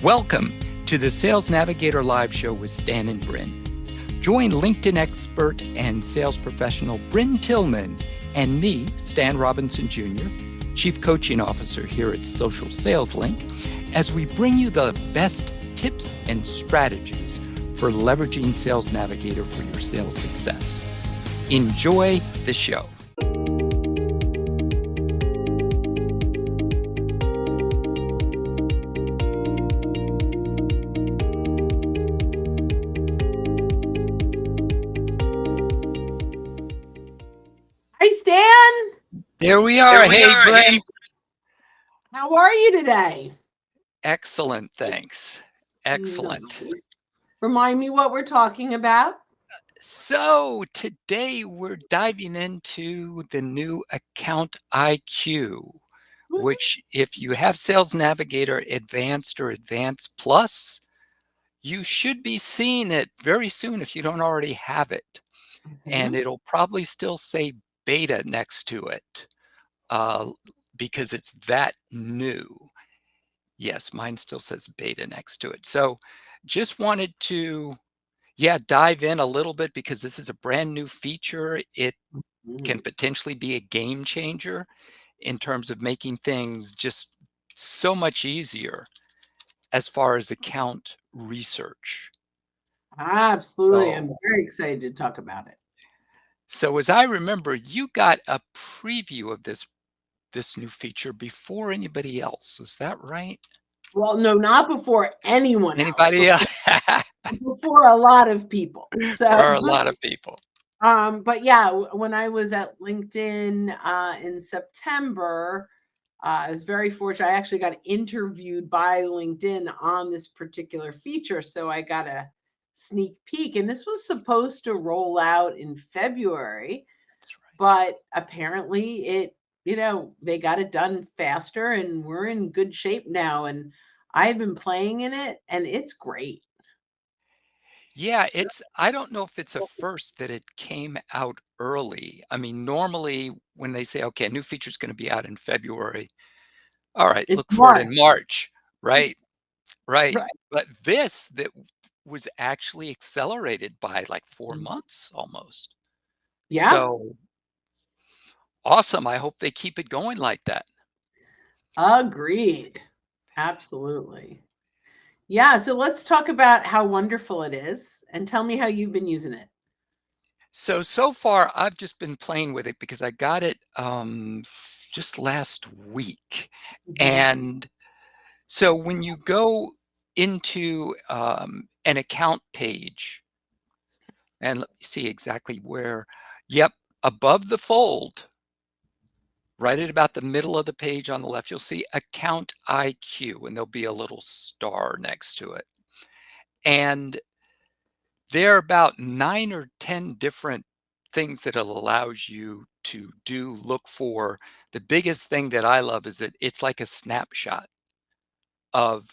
Welcome to the Sales Navigator Live Show with Stan and Bryn. Join LinkedIn expert and sales professional Bryn Tillman and me, Stan Robinson Jr., Chief Coaching Officer here at Social Sales Link, as we bring you the best tips and strategies for leveraging Sales Navigator for your sales success. Enjoy the show. Hi, Stan. There we are. Hey, Bryn. How are you today? Excellent, thanks. Excellent. Remind me what we're talking about. So today we're diving into the new Account IQ, which if you have Sales Navigator Advanced or Advanced Plus, you should be seeing it very soon if you don't already have it. And it'll probably still say beta next to it because it's that new. Yes, mine still says beta next to it. So just wanted to dive in a little bit because this is a brand new feature. It can potentially be a game changer in terms of making things just so much easier as far as account research. Absolutely. I'm very excited to talk about it. So as I remember, you got a preview of this new feature before anybody else. Is that right? Well, no, not before anyone Anybody else. else? Before a lot of people. Or a lot of people. But yeah, when I was at LinkedIn in September, I was very fortunate. I actually got interviewed by LinkedIn on this particular feature. So I got a sneak peek, and this was supposed to roll out in February. That's right. But apparently they got it done faster, and we're in good shape now. And I've been playing in it, and it's great. Yeah, I don't know if it's a first that it came out early. I mean, normally when they say, okay, a new feature is going to be out in February, all right, It's look for it March. in March, right? Right. Right. But that was actually accelerated by like 4 months almost. Yeah. So awesome. I hope they keep it going like that. Agreed. Absolutely. Yeah. So let's talk about how wonderful it is, and tell me how you've been using it. So far I've just been playing with it because I got it just last week. And so when you go into an account page, and let me see exactly where, yep, above the fold, right at about the middle of the page on the left, you'll see Account IQ, and there'll be a little star next to it. And there are about 9 or 10 different things that it allows you to do, look for. The biggest thing that I love is that it's like a snapshot of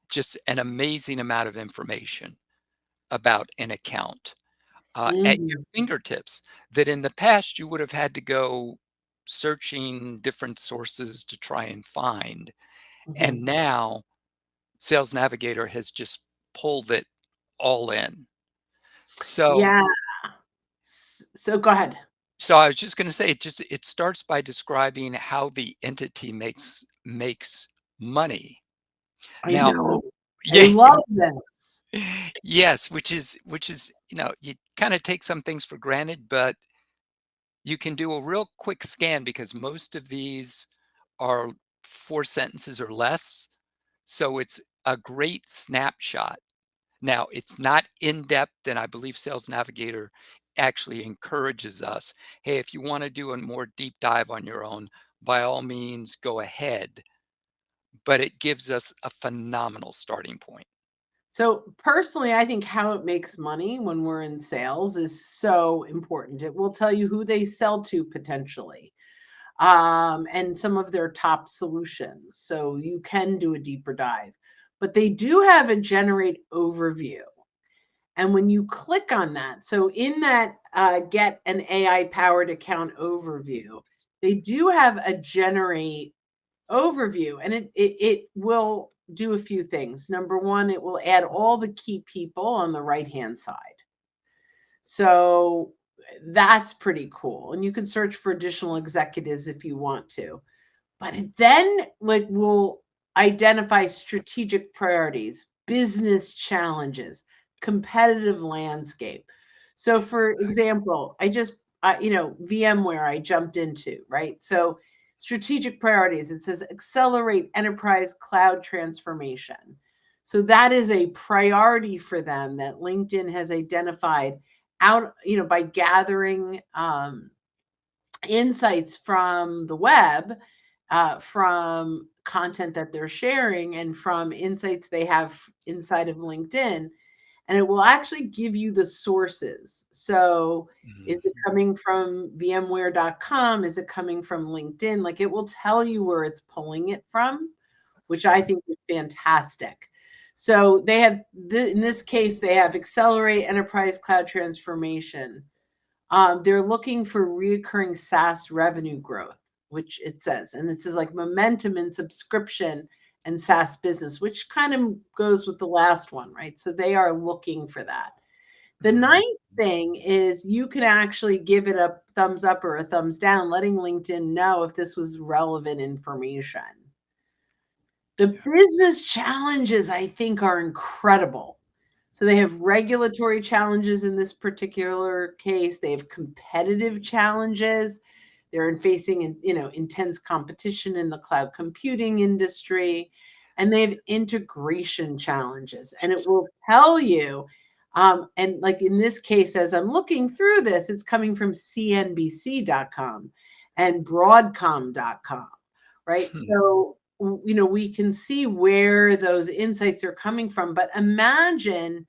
just an amazing amount of information about an account at your fingertips that in the past you would have had to go searching different sources to try and find. And now Sales Navigator has just pulled it all in. So Yeah. So go ahead. So I was just going to say, it starts by describing how the entity makes money. I Now, know. I yeah, love this. yes, which is you kind of take some things for granted, but you can do a real quick scan because most of these are 4 sentences or less. So it's a great snapshot. Now, it's not in-depth, and I believe Sales Navigator actually encourages us, hey, if you want to do a more deep dive on your own, by all means, go ahead. But it gives us a phenomenal starting point. So personally, I think how it makes money when we're in sales is so important. It will tell you who they sell to potentially, and some of their top solutions. So you can do a deeper dive. But they do have a generate overview. And when you click on that, so in that get an AI powered account overview, they do have a generate overview, and it will do a few things. Number one, it will add all the key people on the right hand side. So that's pretty cool. And you can search for additional executives if you want to. But it then like will identify strategic priorities, business challenges, competitive landscape. So for example, VMware I jumped into, right? So strategic priorities, it says accelerate enterprise cloud transformation. So that is a priority for them that LinkedIn has identified out, by gathering insights from the web, from content that they're sharing, and from insights they have inside of LinkedIn. And it will actually give you the sources. So, is it Mhm. coming from VMware.com? Is it coming from LinkedIn? Like it will tell you where it's pulling it from, which I Yeah. think is fantastic. So, they have, in this case, they have accelerate enterprise cloud transformation. They're looking for reoccurring SaaS revenue growth, which it says. And it says like momentum in subscription and SaaS business, which kind of goes with the last one, right? So they are looking for that. The Mhm. nice thing is you can actually give it a thumbs up or a thumbs down, letting LinkedIn know if this was relevant information. The Yeah. business challenges, I think, are incredible. So they have regulatory challenges in this particular case. They have competitive challenges. They're facing, intense competition in the cloud computing industry, and they have integration challenges. And it will tell you, and like in this case, as I'm looking through this, it's coming from CNBC.com and Broadcom.com, right? Hmm. So we can see where those insights are coming from. But imagine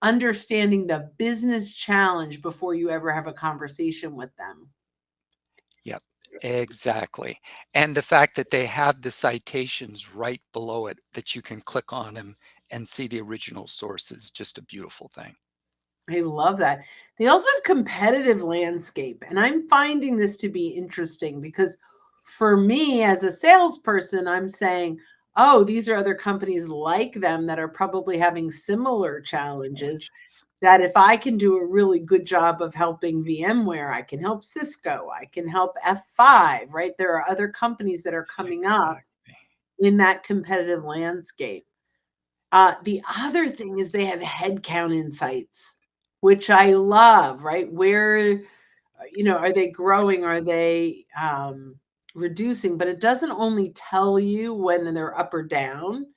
understanding the business challenge before you ever have a conversation with them. Yep, exactly. And the fact that they have the citations right below it that you can click on them and see the original source is just a beautiful thing. I love that. They also have competitive landscape, and I'm finding this to be interesting because for me as a salesperson, I'm saying, "Oh, these are other companies like them that are probably having similar challenges Challenges. that if I can do a really good job of helping VMware, I can help Cisco, I can help F5, right? There are other companies that are coming up Exactly. in that competitive landscape. The other thing is they have headcount insights, which I love, right? Where, are they growing? Are they reducing? But it doesn't only tell you when they're up or down,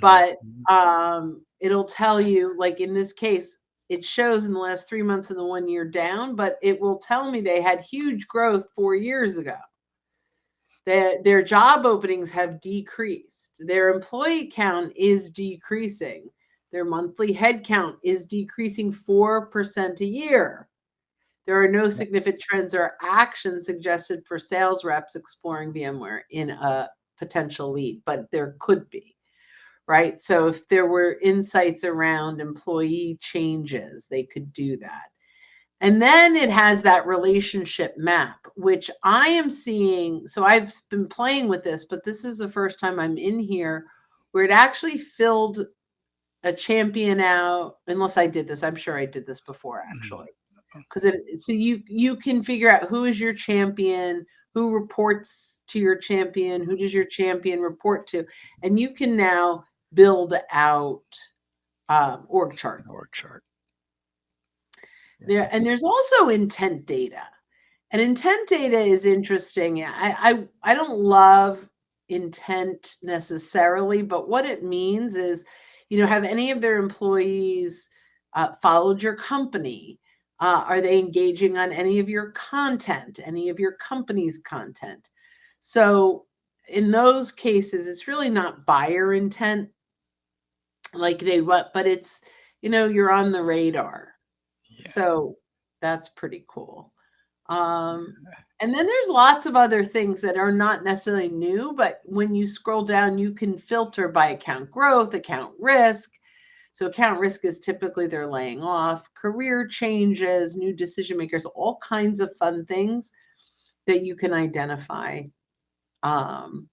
but Mhm. it'll tell you, like in this case, it shows in the last 3 months and the 1 year down, but it will tell me they had huge growth 4 years ago. Their job openings have decreased. Their employee count is decreasing. Their monthly head count is decreasing 4% a year. There are no Yep. significant trends or actions suggested for sales reps exploring VMware in a potential lead, but there could be, right? So if there were insights around employee changes, they could do that. And then it has that relationship map, which I am seeing. So I've been playing with this, but this is the first time I'm in here where it actually filled a champion out. Unless I did this, I'm sure I did this before Mhm. actually. Because so you can figure out who is your champion, who reports to your champion, who does your champion report to, and you can now build out org An org charts chart. there. Yeah. And there's also intent data. And intent data is interesting. I don't love intent necessarily, but what it means is, have any of their employees followed your company? Are they engaging on any of your content, any of your company's content? So in those cases, it's really not buyer intent like they what, but it's, you're on the radar. Yeah. So that's pretty cool. And then there's lots of other things that are not necessarily new, but when you scroll down, you can filter by account growth, account risk. So account risk is typically they're laying off, career changes, new decision makers, all kinds of fun things that you can identify. Um,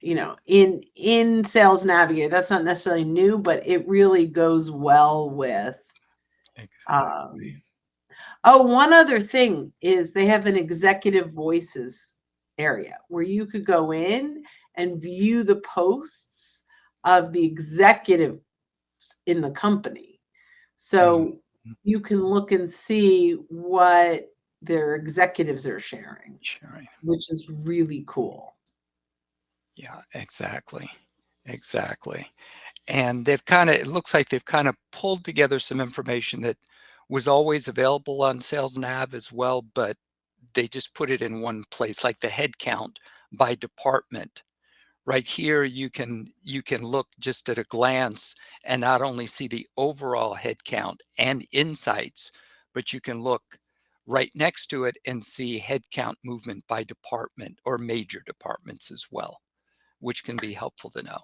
in Sales Navigator. That's not necessarily new, but it really goes well with. Exactly. Um, oh, one other thing is they have an executive voices area where you could go in and view the posts of the executives in the company. Mm, So you can look and see what their executives are sharing, sharing. which is really cool. Yeah, exactly. Exactly. And they've kind of, it looks like they've kind of pulled together some information that was always available on Sales Nav as well, but they just put it in one place, like the head count by department. Right here, you can look just at a glance and not only see the overall head count and insights, but you can look right next to it and see head count movement by department or major departments as well, which can be helpful to know.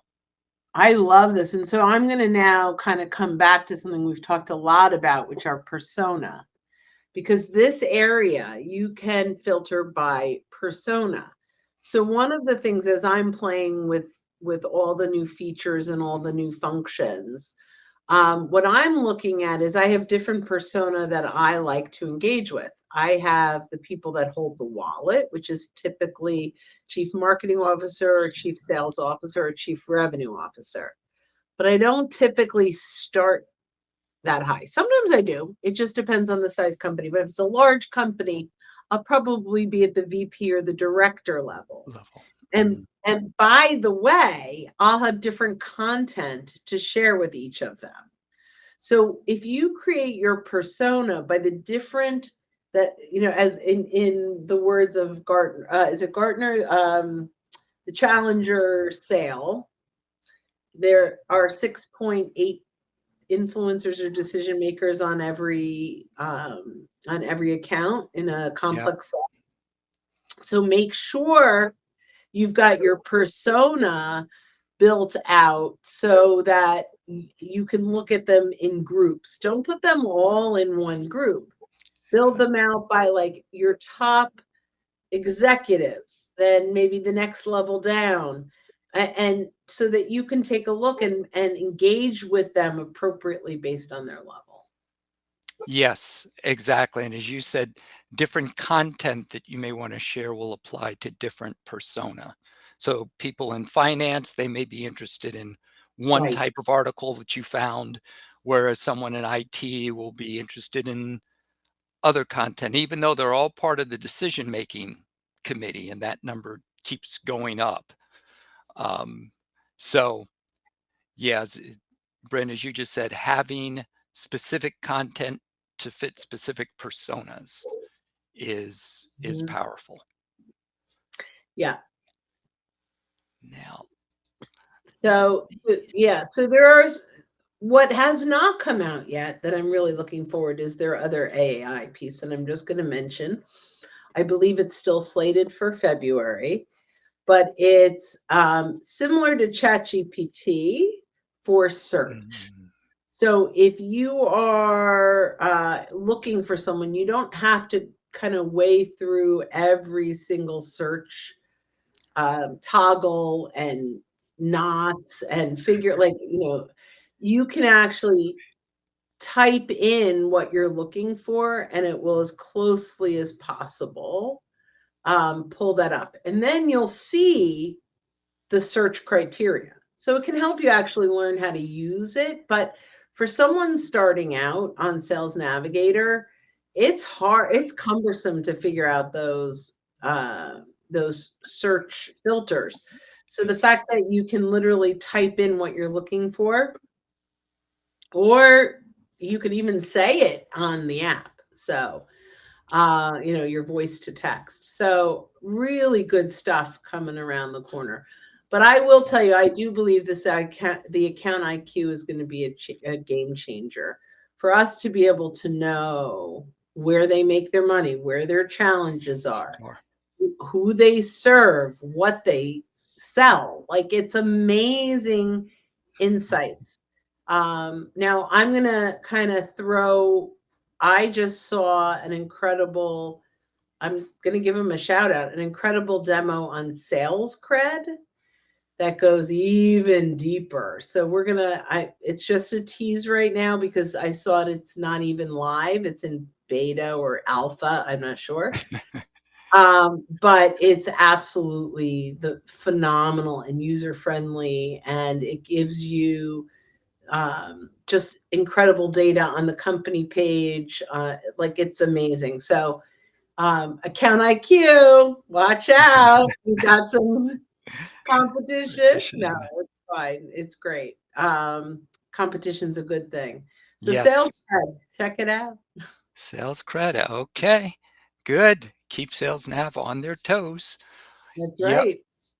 I love this. And so I'm going to now kind of come back to something we've talked a lot about, which are persona, because this area you can filter by persona. So one of the things as I'm playing with all the new features and all the new functions, what I'm looking at is I have different persona that I like to engage with. I have the people that hold the wallet, which is typically chief marketing officer or chief sales officer or chief revenue officer. But I don't typically start that high. Sometimes I do. It just depends on the size company. But if it's a large company, I'll probably be at the VP or the director level. Level. And Mm, and by the way, I'll have different content to share with each of them. So if you create your persona by the different that as in the words of Gartner, is it Gartner? The Challenger sale. There are 6.8 influencers or decision makers on every account in a yep. complex. So make sure you've got your persona built out so that you can look at them in groups. Don't put them all in one group. Build them Exactly. out by like your top executives, then maybe the next level down. And so that you can take a look and engage with them appropriately based on their level. Yes, exactly. And as you said, different content that you may want to share will apply to different persona. So people in finance, they may be interested in one Right. type of article that you found, whereas someone in IT will be interested in other content, even though they're all part of the decision-making committee, and that number keeps going up. Um, so yes, Brent, as you just said, having specific content to fit specific personas is Mhm. powerful. Yeah. Now, So yeah, so what has not come out yet that I'm really looking forward is their other AI piece, and I'm just going to mention. I believe it's still slated for February, but it's similar to ChatGPT for search. mm, So if you are looking for someone, you don't have to kind of weigh through every single search toggle and knots and figure like you can actually type in what you're looking for and it will as closely as possible pull that up and then you'll see the search criteria. So it can help you actually learn how to use it. But for someone starting out on Sales Navigator, it's hard, it's cumbersome to figure out those search filters. So the fact that you can literally type in what you're looking for, or you could even say it on the app. So your voice to text. So really good stuff coming around the corner. But I will tell you, I do believe the account IQ is going to be a game changer for us to be able to know where they make their money, where their challenges are, or who they serve, what they sell. Like it's amazing insights. Now I'm gonna kind of throw. I just saw an incredible. I'm gonna give them a shout out. An incredible demo on Sales Cred that goes even deeper. So it's just a tease right now because I saw it's not even live. It's in beta or alpha. I'm not sure. But it's absolutely phenomenal and user friendly, and it gives you just incredible data on the company page. Like it's amazing. So account IQ, watch out. We got some competition. No, Competition. it's fine. It's great. Competition's a good thing. So sales Yes. cred, check it out. Sales credit. Okay. Good. Keep Sales Nav on their toes. That's Yep. right.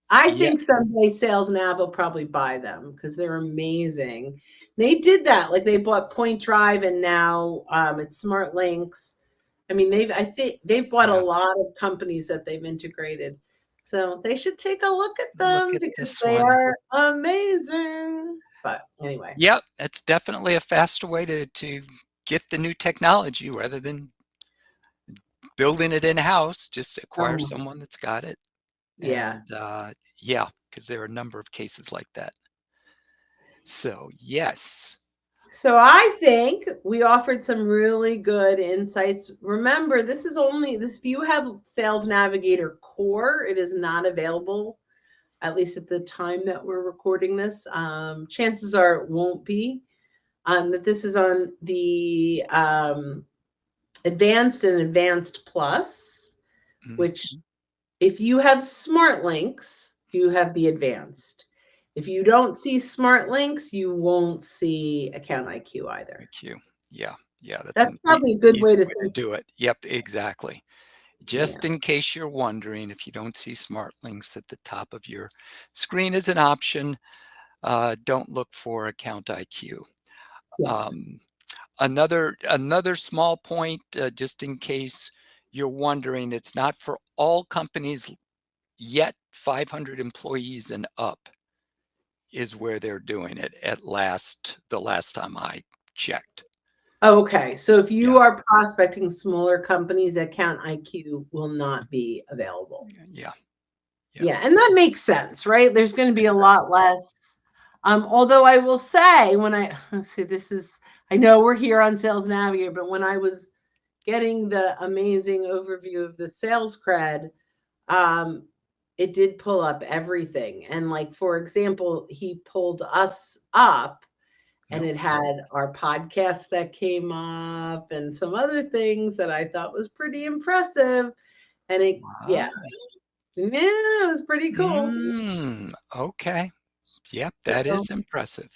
I Yeah. think someday Sales Nav will probably buy them because they're amazing. They did that, like they bought Point Drive, and now it's Smart Links. I mean, I think they've bought a Yeah. lot of companies that they've integrated. So they should take a look at Look them at because this they one. are amazing. But anyway, Yep. That's definitely a faster way to get the new technology rather than building it in-house. Just acquire oh, someone that's got it. yeah. And yeah, because there are a number of cases like that. So yes. So I think we offered some really good insights. Remember, if you have Sales Navigator Core, it is not available, at least at the time that we're recording this. Chances are it won't be. That this is on the Advanced and Advanced Plus, which Mhm. if you have smart links, you have the advanced. If you don't see smart links, you won't see account IQ either. IQ. Yeah. Yeah. That's That's an probably a good way easy to way to think. do it. Yep. Exactly. Yeah. Just in case you're wondering, if you don't see smart links at the top of your screen as an option, don't look for account IQ. Yeah. Um, another small point, just in case you're wondering, it's not for all companies yet. 500 employees and up is where they're doing it the last time I checked. Okay. So if you Yeah. are prospecting smaller companies, account IQ will not be available. Yeah. Yeah. Yeah. And that makes sense, right? There's going to be a lot Exactly. less. Although I will say, when I see I know we're here on Sales Navigator, but when I was getting the amazing overview of the sales cred, um, it did pull up everything. And like, for example, he pulled us up and Yep. it had our podcast that came up and some other things that I thought was pretty impressive. And yeah, Wow. it was pretty cool. Okay. Yep, that So, is impressive.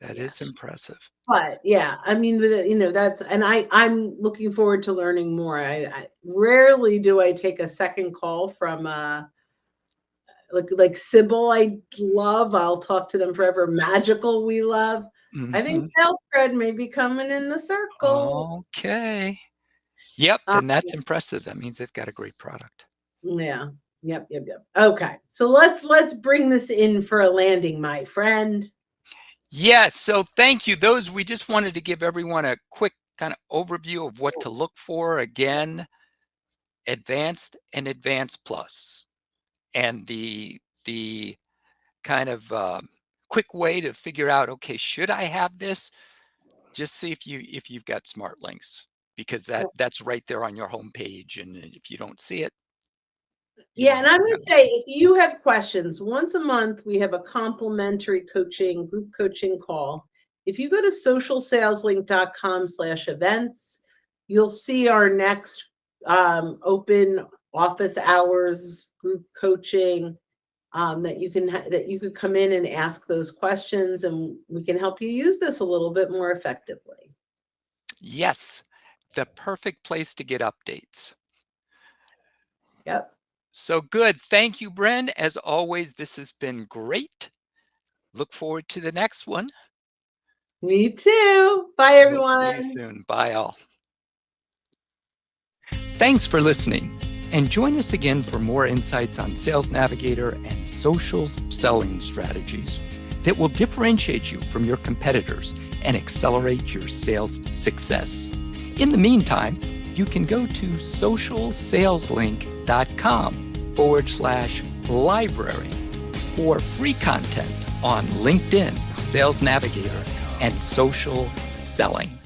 That yeah. is impressive. But yeah, I mean, with it, I'm looking forward to learning more. I rarely do I take a second call from like Sybil. I love. I'll talk to them forever. Magical, we love. I think Mhm. sales cred may be coming in the circle. Okay. Yep, Uh, then that's impressive. That means they've got a great product. yeah. Yep. Okay. So let's bring this in for a landing, my friend. Yes, so thank you. Those we just wanted to give everyone a quick kind of overview of what to look for. Again, advanced and advanced plus. And the kind of quick way to figure out, okay, should I have this? Just see if you've got smart links, because that's right there on your home page, and if you don't see it, you Yeah, might and I'm not going have to it. say if you have questions, once a month we have a complimentary group coaching call. If you go to socialsaleslink.com/events, you'll see our next open office hours group coaching that you could come in and ask those questions, and we can help you use this a little bit more effectively. Yes, the perfect place to get updates. Yep. So good. Thank you, Bren. As always, this has been great. Look forward to the next one. Me too. Bye, We'll see you everyone. soon. Bye all. Thanks for listening, and join us again for more insights on Sales Navigator and social selling strategies that will differentiate you from your competitors and accelerate your sales success. In the meantime, you can go to socialsaleslink.com/library for free content on LinkedIn, Sales Navigator, and social selling.